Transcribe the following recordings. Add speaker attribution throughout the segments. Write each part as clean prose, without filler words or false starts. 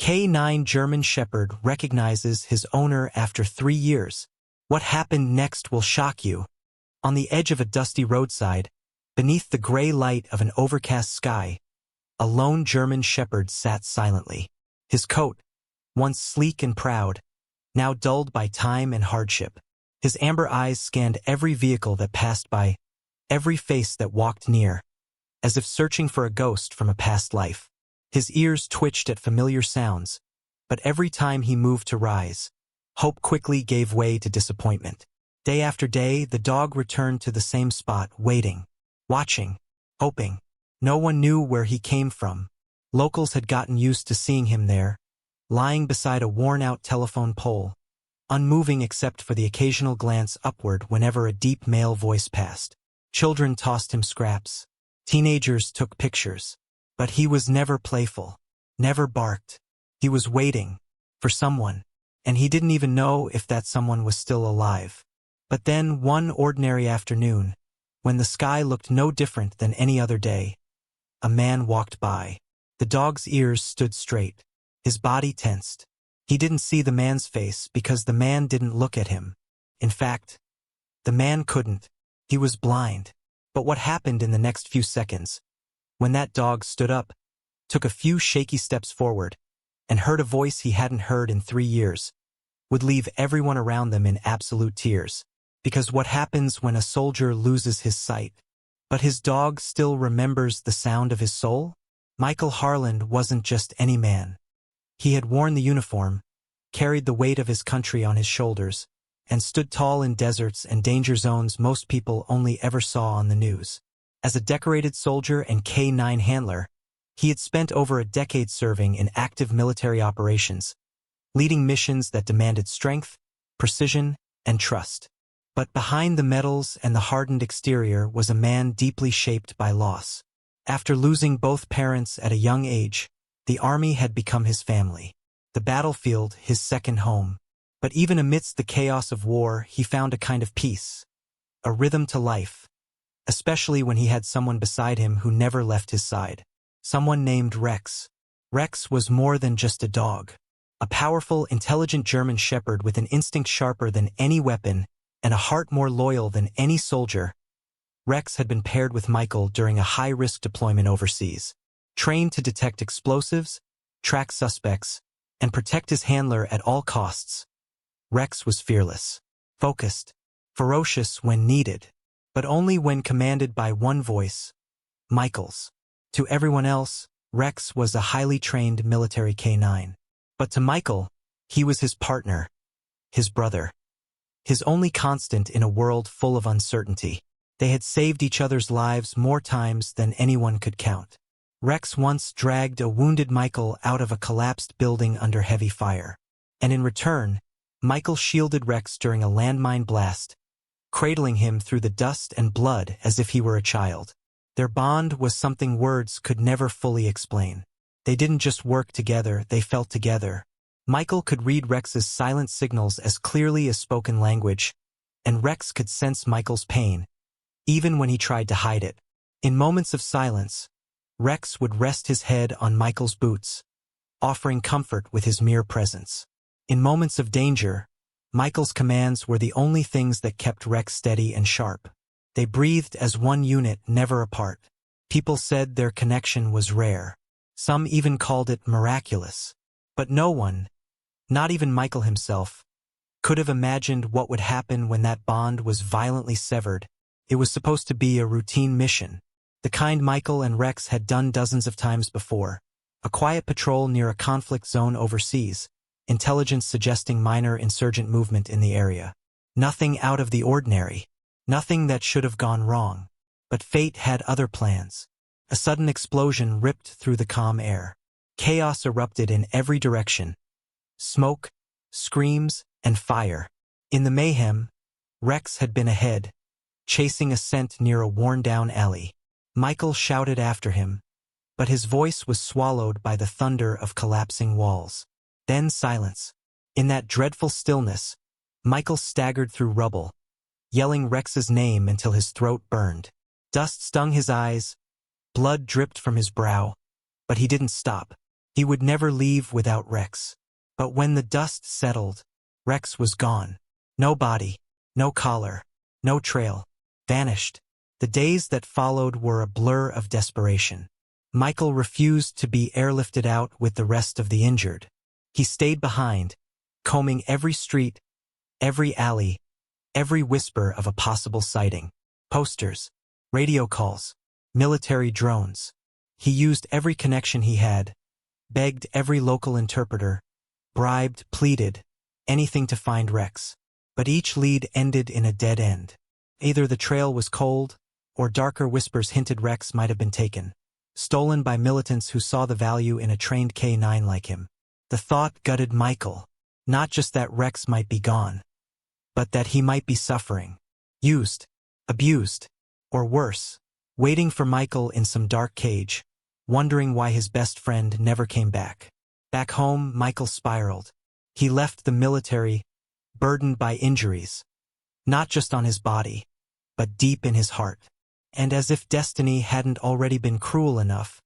Speaker 1: K9 German Shepherd recognizes his owner after 3 years. What happened next will shock you. On the edge of a dusty roadside, beneath the gray light of an overcast sky, a lone German Shepherd sat silently. His coat, once sleek and proud, now dulled by time and hardship. His amber eyes scanned every vehicle that passed by, every face that walked near, as if searching for a ghost from a past life. His ears twitched at familiar sounds, but every time he moved to rise, hope quickly gave way to disappointment. Day after day, the dog returned to the same spot, waiting, watching, hoping. No one knew where he came from. Locals had gotten used to seeing him there, lying beside a worn-out telephone pole, unmoving except for the occasional glance upward whenever a deep male voice passed. Children tossed him scraps. Teenagers took pictures. But he was never playful, never barked. He was waiting for someone, and he didn't even know if that someone was still alive. But then, one ordinary afternoon, when the sky looked no different than any other day, a man walked by. The dog's ears stood straight, his body tensed. He didn't see the man's face because the man didn't look at him. In fact, the man couldn't. He was blind. But what happened in the next few seconds, when that dog stood up, took a few shaky steps forward, and heard a voice he hadn't heard in 3 years, would leave everyone around them in absolute tears. Because what happens when a soldier loses his sight, but his dog still remembers the sound of his soul? Michael Harland wasn't just any man. He had worn the uniform, carried the weight of his country on his shoulders, and stood tall in deserts and danger zones most people only ever saw on the news. As a decorated soldier and K9 handler, he had spent over a decade serving in active military operations, leading missions that demanded strength, precision, and trust. But behind the medals and the hardened exterior was a man deeply shaped by loss. After losing both parents at a young age, the army had become his family, the battlefield his second home. But even amidst the chaos of war, he found a kind of peace, a rhythm to life, especially when he had someone beside him who never left his side. Someone named Rex. Rex was more than just a dog. A powerful, intelligent German shepherd with an instinct sharper than any weapon and a heart more loyal than any soldier. Rex had been paired with Michael during a high-risk deployment overseas. Trained to detect explosives, track suspects, and protect his handler at all costs, Rex was fearless, focused, ferocious when needed, but only when commanded by one voice, Michael's. To everyone else, Rex was a highly trained military K9. But to Michael, he was his partner, his brother, his only constant in a world full of uncertainty. They had saved each other's lives more times than anyone could count. Rex once dragged a wounded Michael out of a collapsed building under heavy fire. And in return, Michael shielded Rex during a landmine blast, cradling him through the dust and blood as if he were a child. Their bond was something words could never fully explain. They didn't just work together, they felt together. Michael could read Rex's silent signals as clearly as spoken language, and Rex could sense Michael's pain, even when he tried to hide it. In moments of silence, Rex would rest his head on Michael's boots, offering comfort with his mere presence. In moments of danger, Michael's commands were the only things that kept Rex steady and sharp. They breathed as one unit, never apart. People said their connection was rare. Some even called it miraculous. But no one, not even Michael himself, could have imagined what would happen when that bond was violently severed. It was supposed to be a routine mission, the kind Michael and Rex had done dozens of times before. A quiet patrol near a conflict zone overseas, intelligence suggesting minor insurgent movement in the area. Nothing out of the ordinary. Nothing that should have gone wrong. But fate had other plans. A sudden explosion ripped through the calm air. Chaos erupted in every direction. Smoke, screams, and fire. In the mayhem, Rex had been ahead, chasing a scent near a worn-down alley. Michael shouted after him, but his voice was swallowed by the thunder of collapsing walls. Then silence. In that dreadful stillness, Michael staggered through rubble, yelling Rex's name until his throat burned. Dust stung his eyes, blood dripped from his brow, but he didn't stop. He would never leave without Rex. But when the dust settled, Rex was gone. No body, no collar, no trail. Vanished. The days that followed were a blur of desperation. Michael refused to be airlifted out with the rest of the injured. He stayed behind, combing every street, every alley, every whisper of a possible sighting. Posters, radio calls, military drones. He used every connection he had, begged every local interpreter, bribed, pleaded, anything to find Rex. But each lead ended in a dead end. Either the trail was cold, or darker whispers hinted Rex might have been taken, stolen by militants who saw the value in a trained K-9 like him. The thought gutted Michael. Not just that Rex might be gone, but that he might be suffering, used, abused, or worse, waiting for Michael in some dark cage, wondering why his best friend never came back. Back home, Michael spiraled. He left the military, burdened by injuries, not just on his body, but deep in his heart. And as if destiny hadn't already been cruel enough,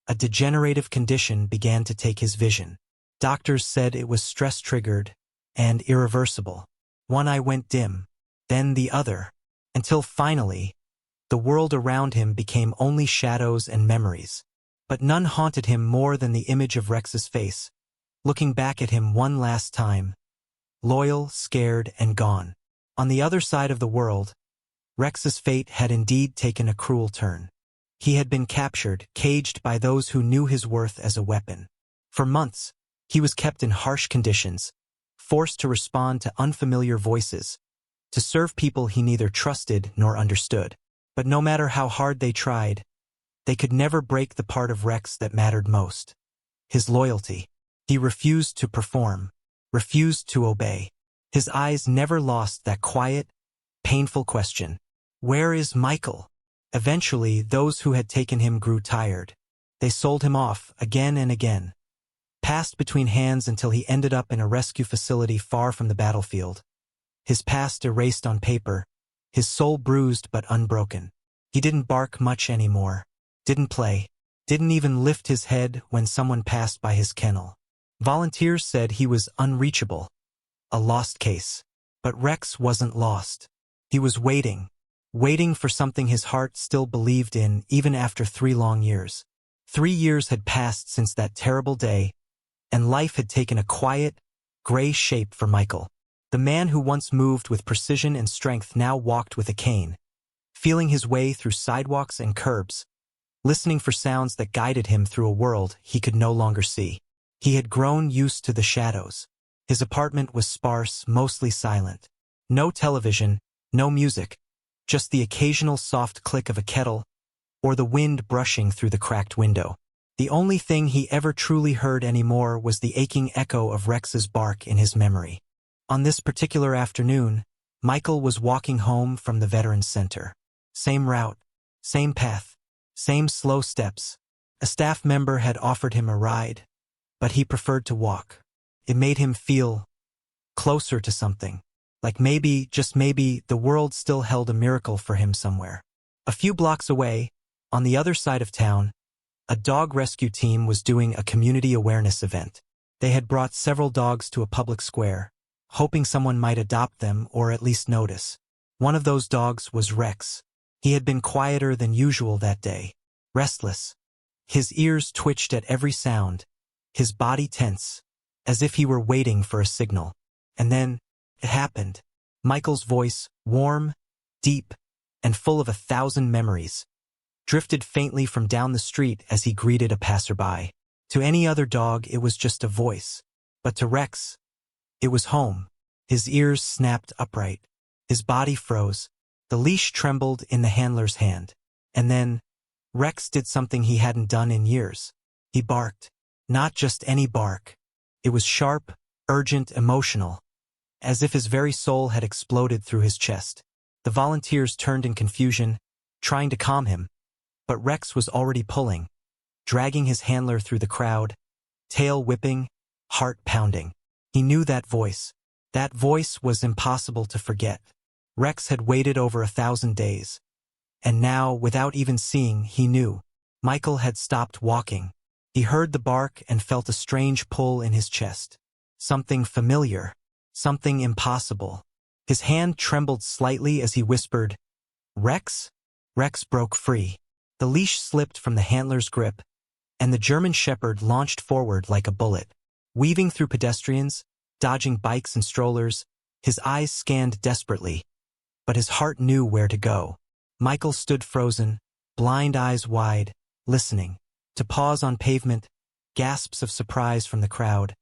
Speaker 1: a degenerative condition began to take his vision. Doctors said it was stress-triggered and irreversible. One eye went dim, then the other, until finally, the world around him became only shadows and memories. But none haunted him more than the image of Rex's face, looking back at him one last time, loyal, scared, and gone. On the other side of the world, Rex's fate had indeed taken a cruel turn. He had been captured, caged by those who knew his worth as a weapon. For months, he was kept in harsh conditions, forced to respond to unfamiliar voices, to serve people he neither trusted nor understood. But no matter how hard they tried, they could never break the part of Rex that mattered most: his loyalty. He refused to perform, refused to obey. His eyes never lost that quiet, painful question: where is Michael? Eventually, those who had taken him grew tired. They sold him off again and again, passed between hands until he ended up in a rescue facility far from the battlefield. His past erased on paper, his soul bruised but unbroken. He didn't bark much anymore, didn't play, didn't even lift his head when someone passed by his kennel. Volunteers said he was unreachable, a lost case. But Rex wasn't lost. He was waiting for something his heart still believed in even after 3 long years. 3 years had passed since that terrible day, and life had taken a quiet, gray shape for Michael. The man who once moved with precision and strength now walked with a cane, feeling his way through sidewalks and curbs, listening for sounds that guided him through a world he could no longer see. He had grown used to the shadows. His apartment was sparse, mostly silent. No television, no music, just the occasional soft click of a kettle or the wind brushing through the cracked window. The only thing he ever truly heard anymore was the aching echo of Rex's bark in his memory. On this particular afternoon, Michael was walking home from the Veterans Center. Same route, same path, same slow steps. A staff member had offered him a ride, but he preferred to walk. It made him feel closer to something, like maybe, just maybe, the world still held a miracle for him somewhere. A few blocks away, on the other side of town, a dog rescue team was doing a community awareness event. They had brought several dogs to a public square, hoping someone might adopt them or at least notice. One of those dogs was Rex. He had been quieter than usual that day, restless. His ears twitched at every sound, his body tense, as if he were waiting for a signal. And then, it happened. Michael's voice, warm, deep, and full of 1,000 memories, drifted faintly from down the street as he greeted a passerby. To any other dog, it was just a voice. But to Rex, it was home. His ears snapped upright. His body froze. The leash trembled in the handler's hand. And then, Rex did something he hadn't done in years. He barked. Not just any bark. It was sharp, urgent, emotional, as if his very soul had exploded through his chest. The volunteers turned in confusion, trying to calm him, but Rex was already pulling, dragging his handler through the crowd, tail whipping, heart pounding. He knew that voice. That voice was impossible to forget. Rex had waited over 1,000 days, and now, without even seeing, he knew. Michael had stopped walking. He heard the bark and felt a strange pull in his chest. Something familiar. Something impossible. His hand trembled slightly as he whispered, "Rex?" Rex broke free. The leash slipped from the handler's grip, and the German shepherd launched forward like a bullet. Weaving through pedestrians, dodging bikes and strollers, his eyes scanned desperately, but his heart knew where to go. Michael stood frozen, blind eyes wide, listening. To pause on pavement, gasps of surprise from the crowd,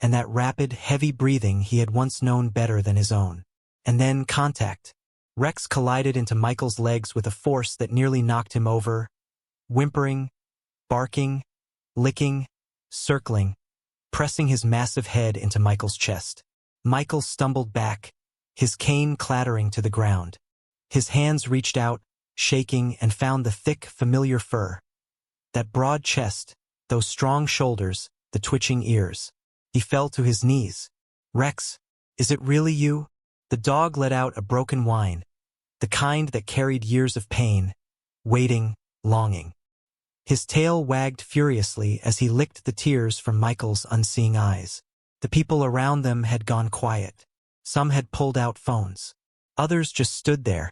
Speaker 1: and that rapid, heavy breathing he had once known better than his own. And then contact. Rex collided into Michael's legs with a force that nearly knocked him over, whimpering, barking, licking, circling, pressing his massive head into Michael's chest. Michael stumbled back, his cane clattering to the ground. His hands reached out, shaking, and found the thick, familiar fur. That broad chest, those strong shoulders, the twitching ears. He fell to his knees. "Rex, is it really you?" The dog let out a broken whine, the kind that carried years of pain, waiting, longing. His tail wagged furiously as he licked the tears from Michael's unseeing eyes. The people around them had gone quiet. Some had pulled out phones. Others just stood there,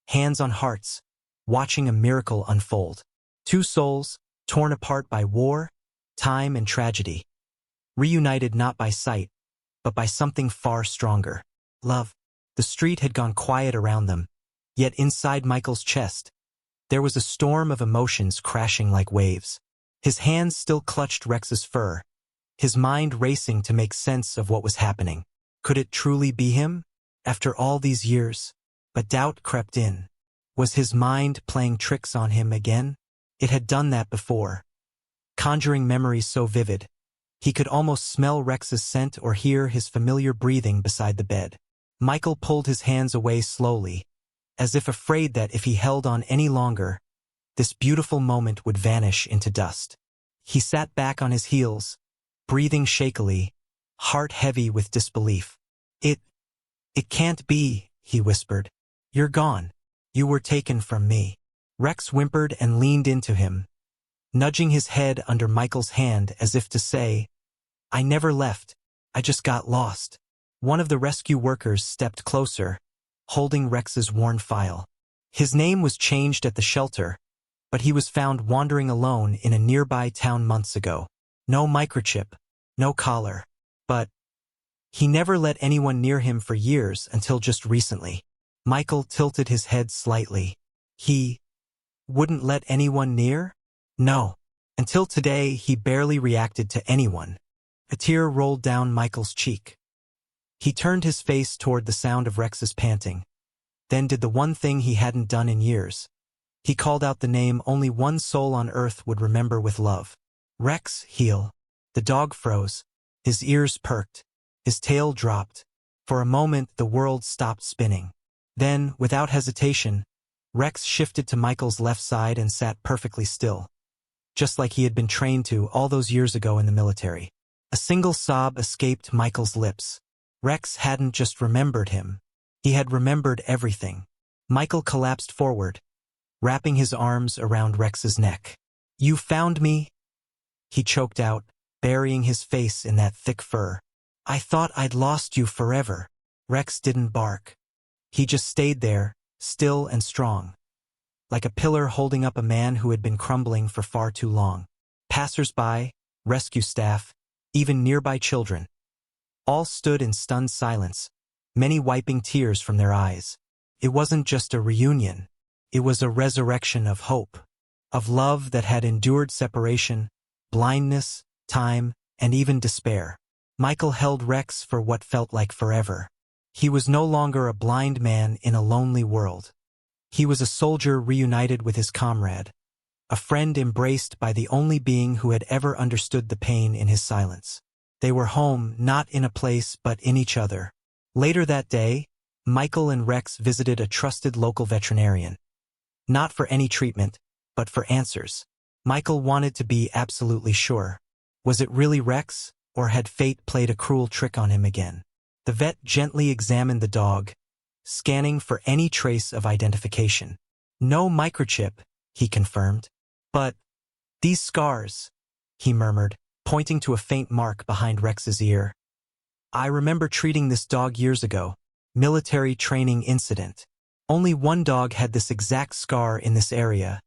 Speaker 1: hands on hearts, watching a miracle unfold. Two souls, torn apart by war, time, and tragedy, reunited not by sight, but by something far stronger. Love. The street had gone quiet around them, yet inside Michael's chest, there was a storm of emotions crashing like waves. His hands still clutched Rex's fur, his mind racing to make sense of what was happening. Could it truly be him? After all these years? But doubt crept in. Was his mind playing tricks on him again? It had done that before, conjuring memories so vivid. He could almost smell Rex's scent or hear his familiar breathing beside the bed. Michael pulled his hands away slowly, as if afraid that if he held on any longer, this beautiful moment would vanish into dust. He sat back on his heels, breathing shakily, heart heavy with disbelief. It can't be," he whispered. "You're gone. You were taken from me." Rex whimpered and leaned into him, nudging his head under Michael's hand as if to say, "I never left. I just got lost." One of the rescue workers stepped closer, holding Rex's worn file. His name was changed at the shelter, but he was found wandering alone in a nearby town months ago. No microchip, no collar. But he never let anyone near him for years until just recently. Michael tilted his head slightly. He wouldn't let anyone near? No. Until today, he barely reacted to anyone. A tear rolled down Michael's cheek. He turned his face toward the sound of Rex's panting, then did the one thing he hadn't done in years. He called out the name only one soul on earth would remember with love. "Rex, heel." The dog froze. His ears perked. His tail dropped. For a moment, the world stopped spinning. Then, without hesitation, Rex shifted to Michael's left side and sat perfectly still, just like he had been trained to all those years ago in the military. A single sob escaped Michael's lips. Rex hadn't just remembered him. He had remembered everything. Michael collapsed forward, wrapping his arms around Rex's neck. "You found me?" he choked out, burying his face in that thick fur. "I thought I'd lost you forever." Rex didn't bark. He just stayed there, still and strong, like a pillar holding up a man who had been crumbling for far too long. Passers-by, rescue staff, even nearby children, all stood in stunned silence, many wiping tears from their eyes. It wasn't just a reunion. It was a resurrection of hope, of love that had endured separation, blindness, time, and even despair. Michael held Rex for what felt like forever. He was no longer a blind man in a lonely world. He was a soldier reunited with his comrade, a friend embraced by the only being who had ever understood the pain in his silence. They were home, not in a place but in each other. Later that day, Michael and Rex visited a trusted local veterinarian. Not for any treatment, but for answers. Michael wanted to be absolutely sure. Was it really Rex, or had fate played a cruel trick on him again? The vet gently examined the dog, scanning for any trace of identification. "No microchip," he confirmed. "But these scars, he murmured, pointing to a faint mark behind Rex's ear. I remember treating this dog years ago. Military training incident. Only one dog had this exact scar in this area.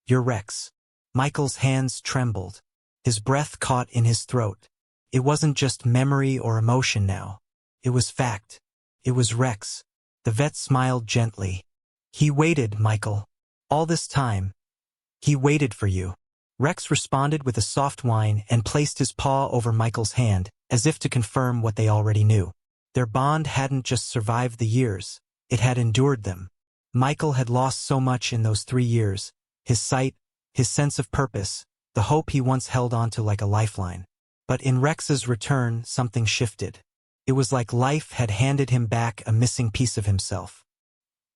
Speaker 1: You're Rex. Michael's hands trembled. His breath caught in his throat. It wasn't just memory or emotion now. It was fact. It was Rex. The vet smiled gently. He waited, Michael. All this time. He waited for you. Rex responded with a soft whine and placed his paw over Michael's hand, as if to confirm what they already knew. Their bond hadn't just survived the years, it had endured them. Michael had lost so much in those 3 years, his sight, his sense of purpose, the hope he once held onto like a lifeline. But in Rex's return, something shifted. It was like life had handed him back a missing piece of himself.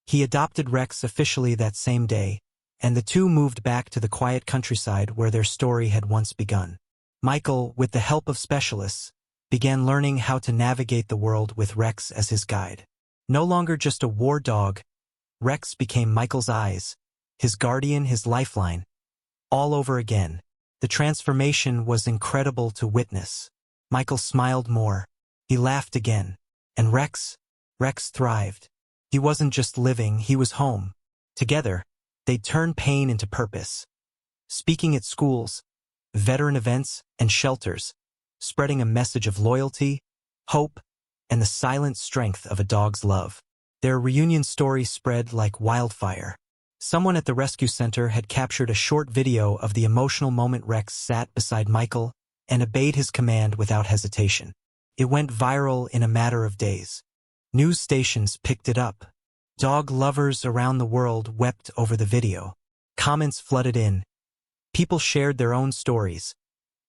Speaker 1: He adopted Rex officially that same day, and the two moved back to the quiet countryside where their story had once begun. Michael, with the help of specialists, began learning how to navigate the world with Rex as his guide. No longer just a war dog, Rex became Michael's eyes, his guardian, his lifeline. All over again. The transformation was incredible to witness. Michael smiled more. He laughed again. And Rex thrived. He wasn't just living, he was home. Together, they'd turn pain into purpose. Speaking at schools, veteran events, and shelters, spreading a message of loyalty, hope, and the silent strength of a dog's love. Their reunion story spread like wildfire. Someone at the rescue center had captured a short video of the emotional moment Rex sat beside Michael and obeyed his command without hesitation. It went viral in a matter of days. News stations picked it up. Dog lovers around the world wept over the video. Comments flooded in. People shared their own stories,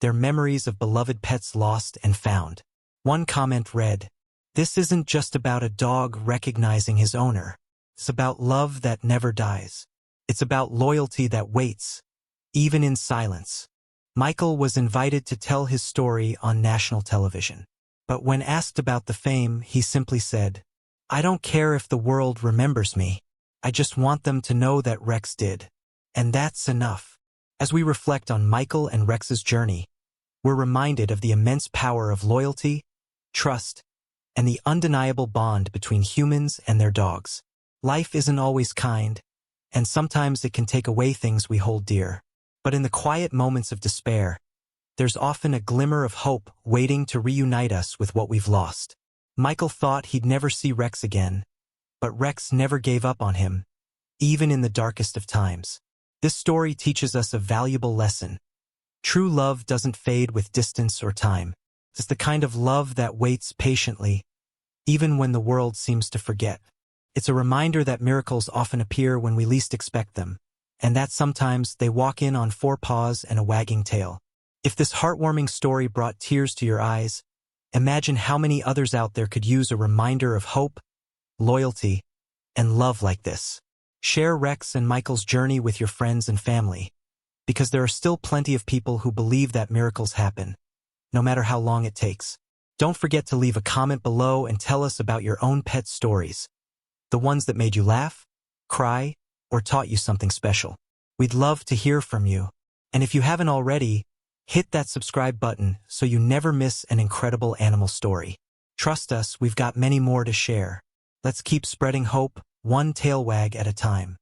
Speaker 1: their memories of beloved pets lost and found. One comment read, "This isn't just about a dog recognizing his owner. It's about love that never dies. It's about loyalty that waits, even in silence." Michael was invited to tell his story on national television. But when asked about the fame, he simply said, "I don't care if the world remembers me. I just want them to know that Rex did. And that's enough." As we reflect on Michael and Rex's journey, we're reminded of the immense power of loyalty, trust, and the undeniable bond between humans and their dogs. Life isn't always kind, and sometimes it can take away things we hold dear. But in the quiet moments of despair, there's often a glimmer of hope waiting to reunite us with what we've lost. Michael thought he'd never see Rex again, but Rex never gave up on him, even in the darkest of times. This story teaches us a valuable lesson. True love doesn't fade with distance or time. It's the kind of love that waits patiently, even when the world seems to forget. It's a reminder that miracles often appear when we least expect them, and that sometimes they walk in on 4 paws and a wagging tail. If this heartwarming story brought tears to your eyes, imagine how many others out there could use a reminder of hope, loyalty, and love like this. Share Rex and Michael's journey with your friends and family, because there are still plenty of people who believe that miracles happen, no matter how long it takes. Don't forget to leave a comment below and tell us about your own pet stories, the ones that made you laugh, cry, or taught you something special. We'd love to hear from you. And if you haven't already, hit that subscribe button so you never miss an incredible animal story. Trust us, we've got many more to share. Let's keep spreading hope, one tail wag at a time.